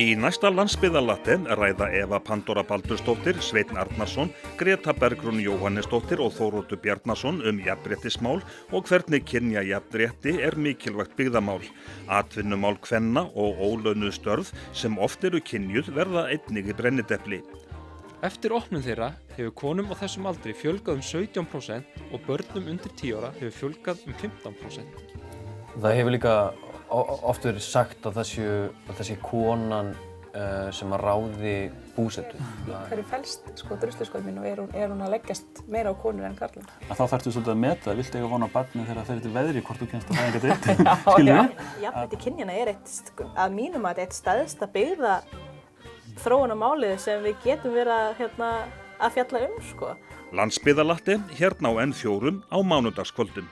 Í næsta landsbyggðarlatti ræða Eva Pandóra Baldursdóttir, Sveinn Arnarsson, Greta Bergrún Jóhannesdóttir og Þóroddur Bjarnason jafnréttismál og hvernig kynjajafnrétti mikilvægt byggðamál. Atvinnumál kvenna og ólaunuð störf sem oft eru kynjuð verða einnig í brennidepli. Eftir opnun þeirra hefur konum á þessum aldri fjölgað 17% og börnum undir 10 ára hefur fjölgað 15%. Það hefur líka oft verið sagt að það sé konan sem að ráði búsetu. Hverju felst drusluskömmin og er hún að leggjast meira á konur en karlar? Þá þarftu svolítið að meta, viltu eiga von á barni þegar það fer til veðri hvort þú kemst að fæðingardeild? Jafnrétti kynjanna að mínum að eitt stærsta byggða þróunarmálið sem við getum verið að fjalla sko. Landsbyggðarlatti hérna á N4 á mánudagskvöldum.